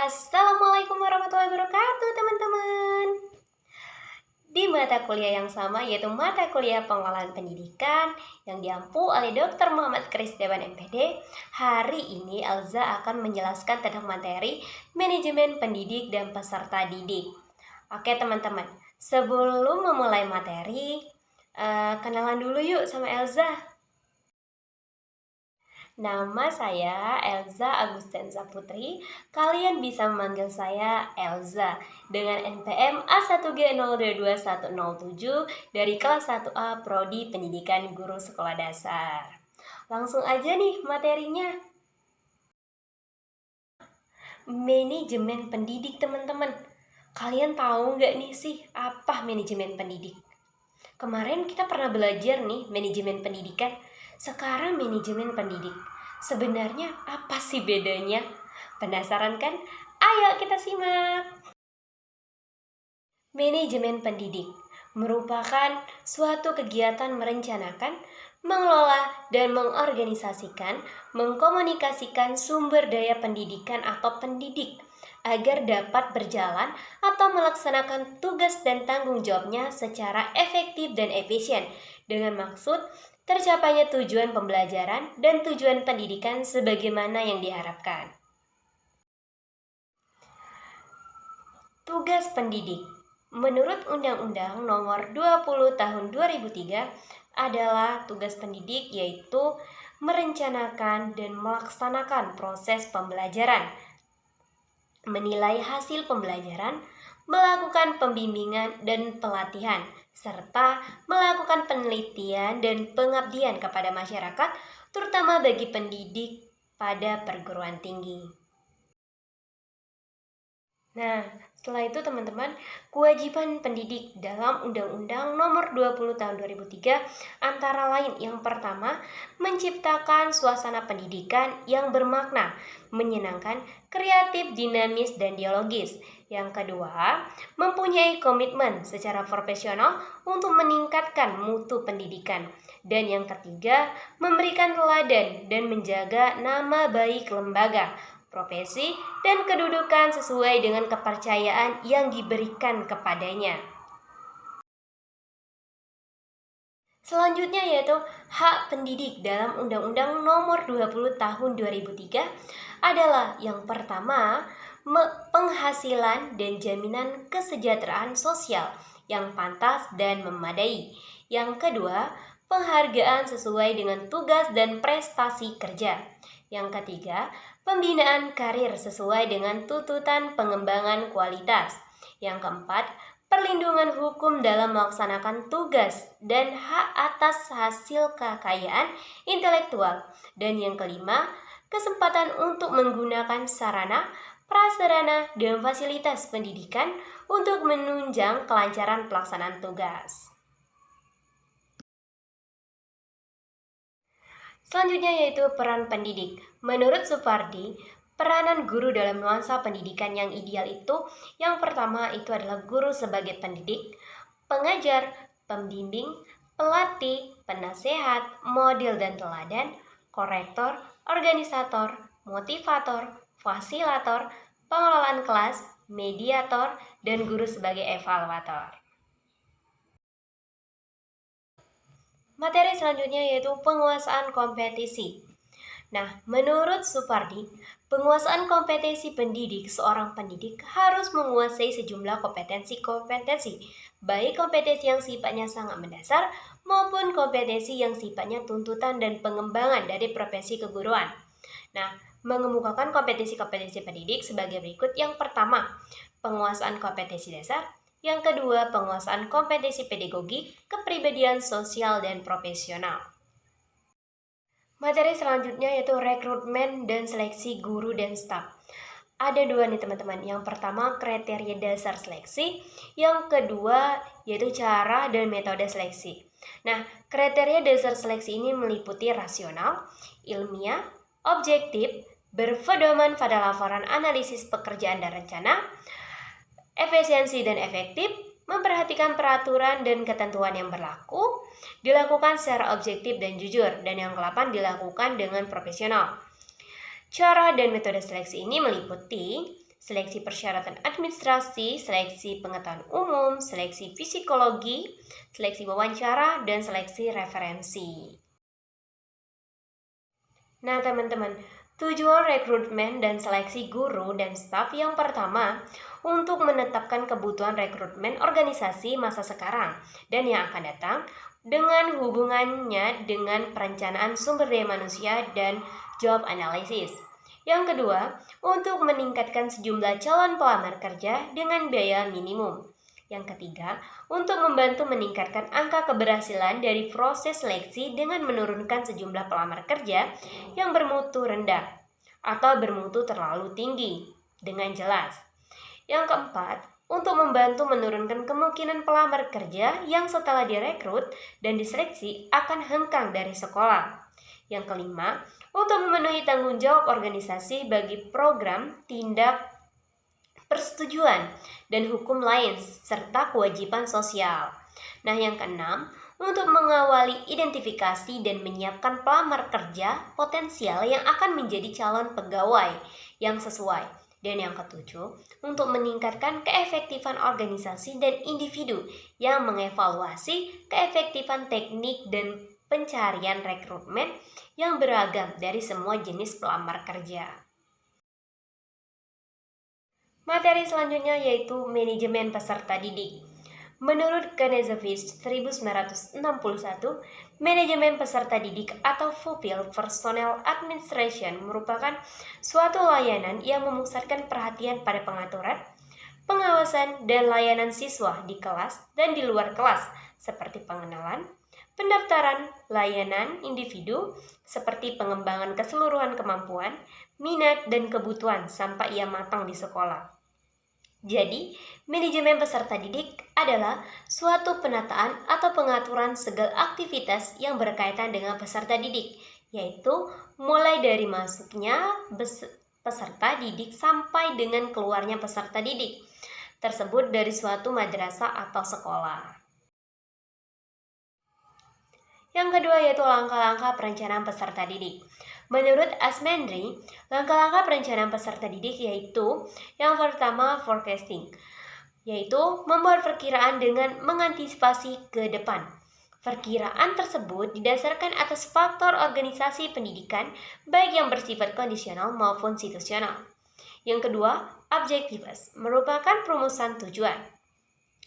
Assalamualaikum warahmatullahi wabarakatuh teman-teman. Di mata kuliah yang sama yaitu mata kuliah pengolahan pendidikan yang diampu oleh Dr. Muhammad Kristiawan MPD, hari ini Elza akan menjelaskan tentang materi manajemen pendidik dan peserta didik. Oke teman-teman, sebelum memulai materi, kenalan dulu yuk sama Elza. Nama saya Elza Agustenza Putri. Kalian bisa memanggil saya Elza dengan NPM A1G0222107 dari kelas 1A Prodi Pendidikan Guru Sekolah Dasar. Langsung aja nih materinya. Manajemen pendidik teman-teman. Kalian tahu nggak nih sih apa manajemen pendidik? Kemarin kita pernah belajar nih manajemen pendidikan. Sekarang manajemen pendidik. Sebenarnya apa sih bedanya? Penasaran kan? Ayo kita simak. Manajemen pendidik merupakan suatu kegiatan merencanakan, mengelola, dan mengorganisasikan, mengkomunikasikan sumber daya pendidikan atau pendidik agar dapat berjalan atau melaksanakan tugas dan tanggung jawabnya secara efektif dan efisien dengan maksud tercapainya tujuan pembelajaran dan tujuan pendidikan sebagaimana yang diharapkan. Tugas pendidik menurut Undang-Undang Nomor 20 Tahun 2003 adalah tugas pendidik yaitu merencanakan dan melaksanakan proses pembelajaran, menilai hasil pembelajaran, melakukan pembimbingan dan pelatihan, serta melakukan penelitian dan pengabdian kepada masyarakat, terutama bagi pendidik pada perguruan tinggi. Nah, setelah itu teman-teman, kewajiban pendidik dalam Undang-Undang Nomor 20 Tahun 2003 antara lain yang pertama, menciptakan suasana pendidikan yang bermakna, menyenangkan, kreatif, dinamis, dan dialogis. Yang kedua, mempunyai komitmen secara profesional untuk meningkatkan mutu pendidikan. Dan yang ketiga, memberikan teladan dan menjaga nama baik lembaga, profesi, dan kedudukan sesuai dengan kepercayaan yang diberikan kepadanya. Selanjutnya yaitu hak pendidik dalam Undang-Undang Nomor 20 Tahun 2003 adalah yang pertama, penghasilan dan jaminan kesejahteraan sosial yang pantas dan memadai. Yang kedua, penghargaan sesuai dengan tugas dan prestasi kerja. Yang ketiga, pembinaan karir sesuai dengan tuntutan pengembangan kualitas. Yang keempat, perlindungan hukum dalam melaksanakan tugas dan hak atas hasil kekayaan intelektual. Dan yang kelima, kesempatan untuk menggunakan sarana, prasarana, dan fasilitas pendidikan untuk menunjang kelancaran pelaksanaan tugas. Selanjutnya yaitu peran pendidik. Menurut Supardi, peranan guru dalam nuansa pendidikan yang ideal itu yang pertama itu adalah guru sebagai pendidik, pengajar, pembimbing, pelatih, penasehat, model dan teladan, korektor, organisator, motivator, fasilitator, pengelolaan kelas, mediator, dan guru sebagai evaluator. Materi selanjutnya yaitu penguasaan kompetisi. Nah, menurut Supardi, penguasaan kompetensi pendidik, seorang pendidik harus menguasai sejumlah kompetensi-kompetensi, baik kompetensi yang sifatnya sangat mendasar maupun kompetensi yang sifatnya tuntutan dan pengembangan dari profesi keguruan. Nah, mengemukakan kompetensi-kompetensi pendidik sebagai berikut. Yang pertama, penguasaan kompetensi dasar. Yang kedua, penguasaan kompetensi pedagogi, kepribadian sosial, dan profesional. Materi selanjutnya yaitu rekrutmen dan seleksi guru dan staf. Ada dua nih teman-teman. Yang pertama, kriteria dasar seleksi. Yang kedua, yaitu cara dan metode seleksi. Nah, kriteria dasar seleksi ini meliputi rasional, ilmiah, objektif, berpedoman pada laporan analisis pekerjaan dan rencana, efisiensi dan efektif, memperhatikan peraturan dan ketentuan yang berlaku, dilakukan secara objektif dan jujur, dan yang ke-8 dilakukan dengan profesional. Cara dan metode seleksi ini meliputi seleksi persyaratan administrasi, seleksi pengetahuan umum, seleksi psikologi, seleksi wawancara, dan seleksi referensi. Nah teman-teman, tujuan rekrutmen dan seleksi guru dan staf yang pertama untuk menetapkan kebutuhan rekrutmen organisasi masa sekarang dan yang akan datang dengan hubungannya dengan perencanaan sumber daya manusia dan job analysis. Yang kedua, untuk meningkatkan sejumlah calon pelamar kerja dengan biaya minimum. Yang ketiga, untuk membantu meningkatkan angka keberhasilan dari proses seleksi dengan menurunkan sejumlah pelamar kerja yang bermutu rendah atau bermutu terlalu tinggi dengan jelas. Yang keempat, untuk membantu menurunkan kemungkinan pelamar kerja yang setelah direkrut dan diseleksi akan hengkang dari sekolah. Yang kelima, untuk memenuhi tanggung jawab organisasi bagi program, tindak persetujuan, dan hukum lain serta kewajiban sosial. Nah, yang keenam, untuk mengawali identifikasi dan menyiapkan pelamar kerja potensial yang akan menjadi calon pegawai yang sesuai. Dan yang ketujuh, untuk meningkatkan keefektifan organisasi dan individu yang mengevaluasi keefektifan teknik dan pencarian rekrutmen yang beragam dari semua jenis pelamar kerja. Materi selanjutnya yaitu manajemen peserta didik. Menurut Knežević 1961, manajemen peserta didik atau Pupil Personnel Administration merupakan suatu layanan yang memusatkan perhatian pada pengaturan, pengawasan, dan layanan siswa di kelas dan di luar kelas, seperti pengenalan, pendaftaran, layanan individu, seperti pengembangan keseluruhan kemampuan, minat, dan kebutuhan sampai ia matang di sekolah. Jadi, manajemen peserta didik adalah suatu penataan atau pengaturan segala aktivitas yang berkaitan dengan peserta didik, yaitu mulai dari masuknya peserta didik sampai dengan keluarnya peserta didik tersebut dari suatu madrasah atau sekolah. Yang kedua yaitu langkah-langkah perencanaan peserta didik. Menurut Asmendry, langkah-langkah perencanaan peserta didik yaitu yang pertama forecasting, yaitu membuat perkiraan dengan mengantisipasi ke depan. Perkiraan tersebut didasarkan atas faktor organisasi pendidikan baik yang bersifat kondisional maupun situasional. Yang kedua, objectives, merupakan perumusan tujuan.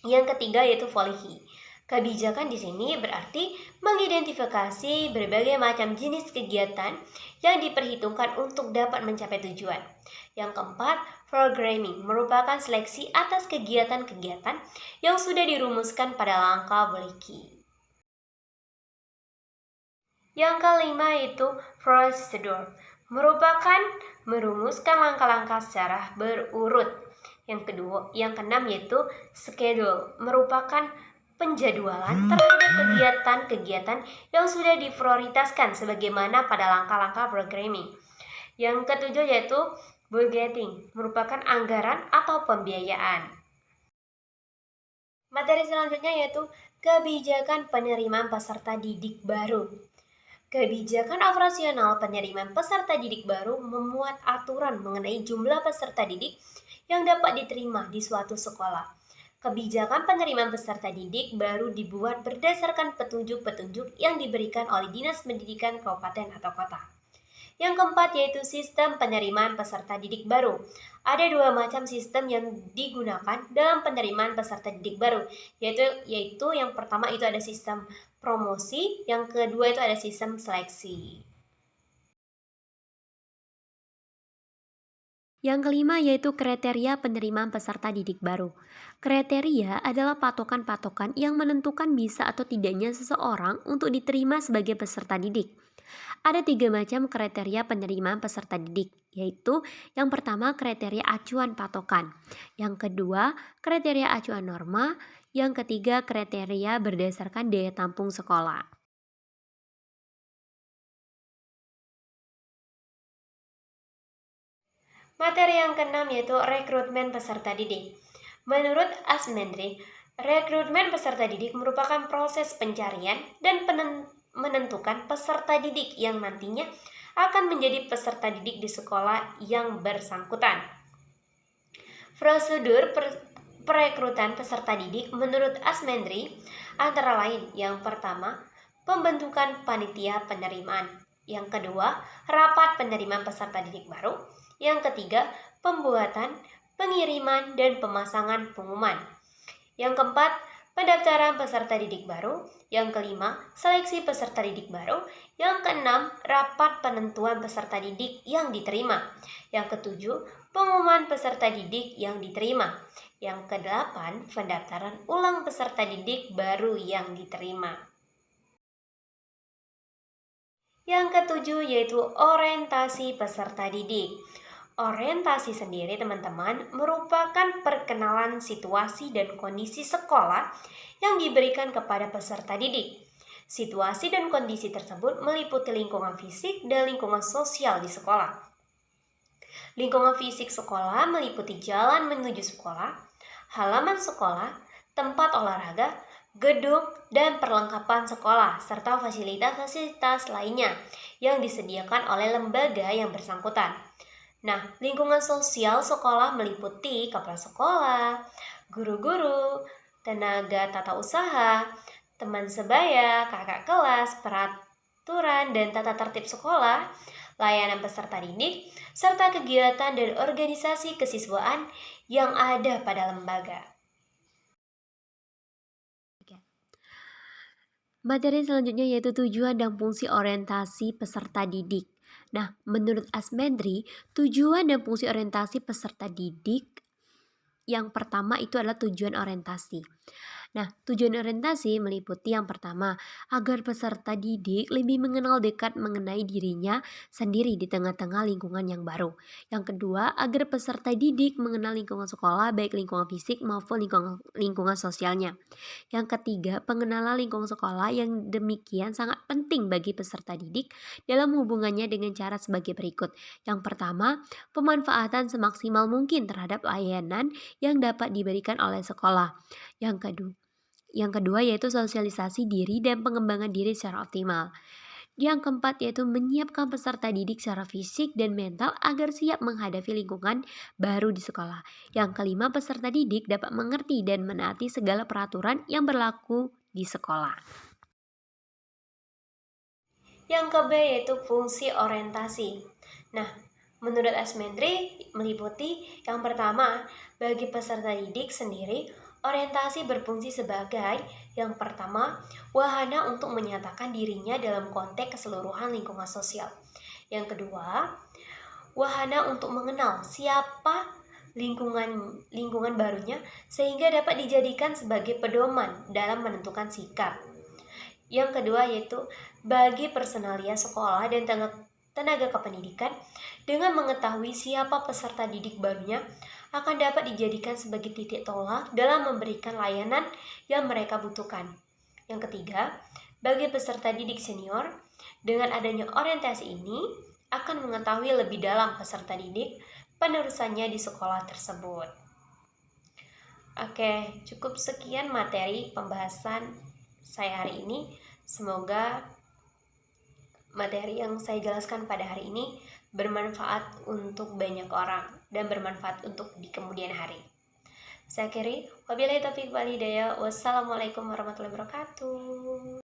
Yang ketiga yaitu policy. Kebijakan di sini berarti mengidentifikasi berbagai macam jenis kegiatan yang diperhitungkan untuk dapat mencapai tujuan. Yang keempat, programming merupakan seleksi atas kegiatan-kegiatan yang sudah dirumuskan pada langkah policy. Yang kelima yaitu procedure, merupakan merumuskan langkah-langkah secara berurut. Yang keenam yaitu schedule, merupakan penjadwalan terhadap kegiatan-kegiatan yang sudah diprioritaskan sebagaimana pada langkah-langkah programming. Yang ketujuh yaitu budgeting, merupakan anggaran atau pembiayaan. Materi selanjutnya yaitu kebijakan penerimaan peserta didik baru. Kebijakan operasional penerimaan peserta didik baru memuat aturan mengenai jumlah peserta didik yang dapat diterima di suatu sekolah. Kebijakan penerimaan peserta didik baru dibuat berdasarkan petunjuk-petunjuk yang diberikan oleh Dinas Pendidikan Kabupaten atau Kota. Yang keempat yaitu sistem penerimaan peserta didik baru. Ada dua macam sistem yang digunakan dalam penerimaan peserta didik baru, yaitu yang pertama itu ada sistem promosi, yang kedua itu ada sistem seleksi. Yang kelima yaitu kriteria penerimaan peserta didik baru. Kriteria adalah patokan-patokan yang menentukan bisa atau tidaknya seseorang untuk diterima sebagai peserta didik. Ada 3 macam kriteria penerimaan peserta didik, yaitu yang pertama kriteria acuan patokan, yang kedua kriteria acuan norma, yang ketiga kriteria berdasarkan daya tampung sekolah. Materi yang keenam yaitu rekrutmen peserta didik. Menurut Asmendry, rekrutmen peserta didik merupakan proses pencarian dan menentukan peserta didik yang nantinya akan menjadi peserta didik di sekolah yang bersangkutan. Prosedur perekrutan peserta didik menurut Asmendri antara lain yang pertama, pembentukan panitia penerimaan. Yang kedua, rapat penerimaan peserta didik baru. Yang ketiga, pembuatan, pengiriman, dan pemasangan pengumuman. Yang keempat, pendaftaran peserta didik baru. Yang kelima, seleksi peserta didik baru. Yang keenam, rapat penentuan peserta didik yang diterima. Yang ketujuh, pengumuman peserta didik yang diterima. Yang kedelapan, pendaftaran ulang peserta didik baru yang diterima. Yang ketujuh yaitu orientasi peserta didik. Orientasi sendiri teman-teman merupakan perkenalan situasi dan kondisi sekolah yang diberikan kepada peserta didik. Situasi dan kondisi tersebut meliputi lingkungan fisik dan lingkungan sosial di sekolah. Lingkungan fisik sekolah meliputi jalan menuju sekolah, halaman sekolah, tempat olahraga, gedung, dan perlengkapan sekolah, serta fasilitas-fasilitas lainnya yang disediakan oleh lembaga yang bersangkutan. Nah, lingkungan sosial sekolah meliputi kepala sekolah, guru-guru, tenaga tata usaha, teman sebaya, kakak kelas, peraturan dan tata tertib sekolah, layanan peserta didik, serta kegiatan dan organisasi kesiswaan yang ada pada lembaga. Materi selanjutnya yaitu tujuan dan fungsi orientasi peserta didik. Nah, menurut Asmendri, tujuan dan fungsi orientasi peserta didik yang pertama itu adalah tujuan orientasi. Nah, tujuan orientasi meliputi yang pertama, agar peserta didik lebih mengenal dekat mengenai dirinya sendiri di tengah-tengah lingkungan yang baru. Yang kedua, agar peserta didik mengenal lingkungan sekolah, baik lingkungan fisik maupun lingkungan sosialnya. Yang ketiga, pengenalan lingkungan sekolah yang demikian sangat penting bagi peserta didik dalam hubungannya dengan cara sebagai berikut. Yang pertama, pemanfaatan semaksimal mungkin terhadap layanan yang dapat diberikan oleh sekolah. Yang kedua yaitu sosialisasi diri dan pengembangan diri secara optimal. Yang keempat yaitu menyiapkan peserta didik secara fisik dan mental agar siap menghadapi lingkungan baru di sekolah. Yang kelima, peserta didik dapat mengerti dan menaati segala peraturan yang berlaku di sekolah. Yang ke B yaitu fungsi orientasi. Nah, menurut Asmendri meliputi yang pertama, bagi peserta didik sendiri, orientasi berfungsi sebagai yang pertama, wahana untuk menyatakan dirinya dalam konteks keseluruhan lingkungan sosial. Yang kedua, wahana untuk mengenal siapa lingkungan barunya sehingga dapat dijadikan sebagai pedoman dalam menentukan sikap. Yang kedua yaitu bagi personalia sekolah dan tenaga kependidikan dengan mengetahui siapa peserta didik barunya akan dapat dijadikan sebagai titik tolak dalam memberikan layanan yang mereka butuhkan. Yang ketiga, bagi peserta didik senior, dengan adanya orientasi ini akan mengetahui lebih dalam peserta didik penerusannya di sekolah tersebut. Oke, cukup sekian materi pembahasan saya hari ini. Semoga materi yang saya jelaskan pada hari ini bermanfaat untuk banyak orang dan bermanfaat untuk di kemudian hari. Saya akhiri, wabillahi taufiq wal hidayah. Wassalamualaikum warahmatullahi wabarakatuh.